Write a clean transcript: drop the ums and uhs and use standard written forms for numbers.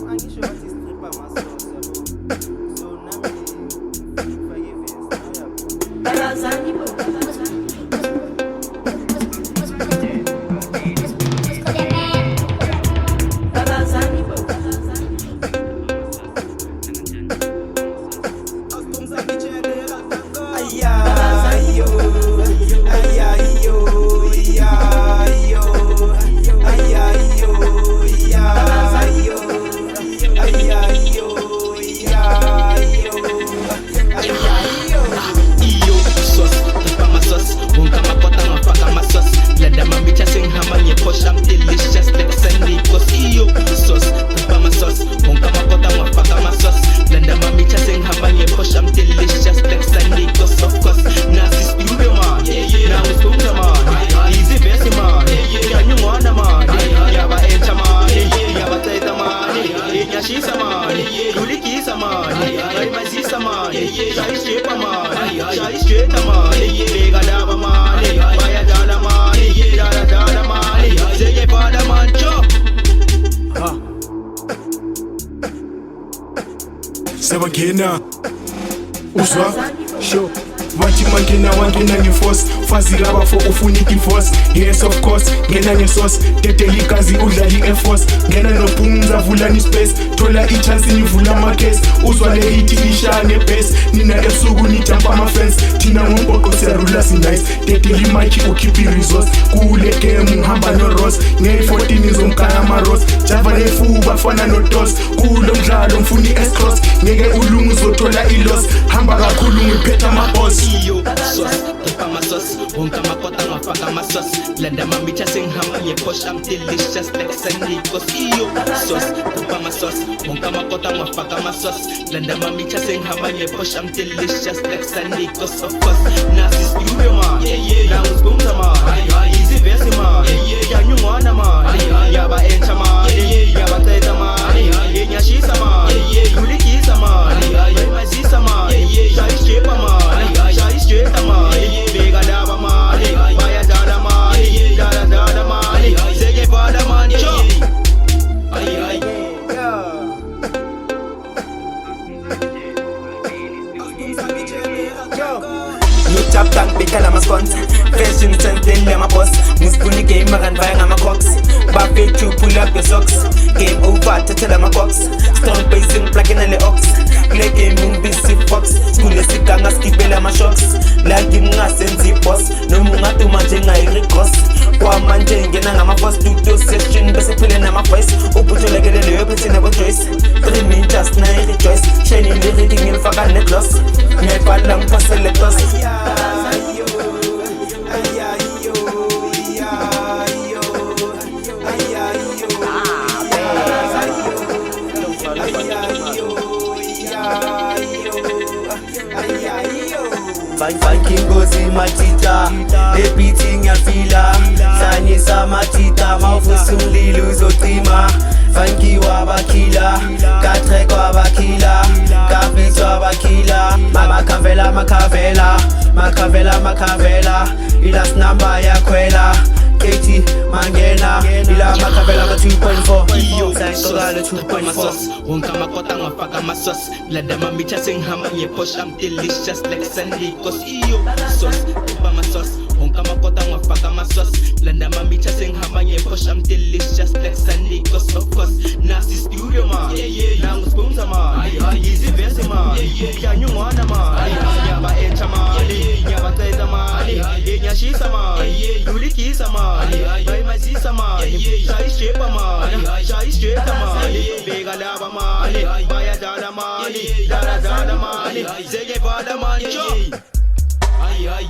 angisho bathi stripper masosa so nami ngifake vest uyabona Barazani bo. Barazani bo. I'm delicious like Sunday cause iyo sauce Papa my sauce Honka makota mwafaka my sauce Blanda mami chasing hambanye push I'm delicious like Sunday cause of course Nasi studio man Na uskunga man Easy besi man Yanyu mwana man Yaba encha man Yaba taita man Nyashisa man Kulikisa man Aimazisa man Shai shepa man Shai straighta man Lega daba man Baya dala man Dala dala man Zeye pada mancho Sebagena Uzwa Show Wangina nge-force fazila bafo ufuna i-divorce. Yes of course ngena nge-sauce teteli kazi udlala i-airforce ngena nophumza vula ni-space thola i-chance nivula ama-case uzwa le hit ishaya nge-bass nina ebusuku nijumpa ama-fence thina ngombhoqo siyarula si-nice teteli mike ukhipha i-resource kule game ngihamba no-rose ngeyi-14 ngizomkaya ama-rose java nefuba fana no-dos kulo mdlalo ngifuna i-S-cross ngeke ulungu uzothola i-loss hamba kakhulu ngiphetha ama-boss. Iyo sauce, papa my sauce Honka makota mwafaka my sauce Blanda mami chasing hambanye push I'm delicious like Sunday cause iyo sauce, papa my sauce Honka makota mwafaka my sauce Blanda mami chasing hambanye push I'm delicious like Sunday cause of course Nasi studio man Na uskunga man Easy besi man Yanyu mwana man Yaba encha man Yaba taita man Nyashisa man Kulikisa man Aimazisa man Shai shepa man Shai straighta man Lega daba man Baya dala man Dala dala man Zeye pada mancho Ay New chap tank bekala maskons Fashion sense ya my boss Nispuni game makanvaya ngama-cox Buffet you pull up your socks Game over tatela ma-box Strong basing plugin and the ox Play game busy fox Skule sikanga skipela ma-shocks Lagi mungasenzi boss Noma ungatuma njengayi-recross Kwa manje ngena ngama-boss Studio session bese phele nama-voice Ubutholekele leyo phethe nabo-Joyce 3 minutes na i-rejoice Shining the reading ngilifaka net-loss Ngiyayibhala ngiphasele toss Funky ngozi matita Ebeating ngiyafila Sanyisa matita Mawuvusa umlilo uzocima Funky wabakhila Katrek wabakhila Kapitz wabakhila Makavela Ilas number yakhwela Katie Mangena Ila makavela ma 2.4 Iyo Sayintokalo papa my 2.4 sauce Honka makota mwafaka my sauce Blanda mami chasing hambanye push I'm delicious like Sunday cause iyo sauce papa my sauce Honka makota mwafaka my sauce Blanda mami chasing hambanye push I'm delicious like Sunday cause of course Nasi studio man Na uskunga man Easy besi man Yanyu mwana man Yaba encha man Yaba taita man Nyashisa man Kulikisa man Aimazisa man Shai shepa man Shai straighta man Lega daba man Baya dala man Dala dala man Zeye pada mancho Ay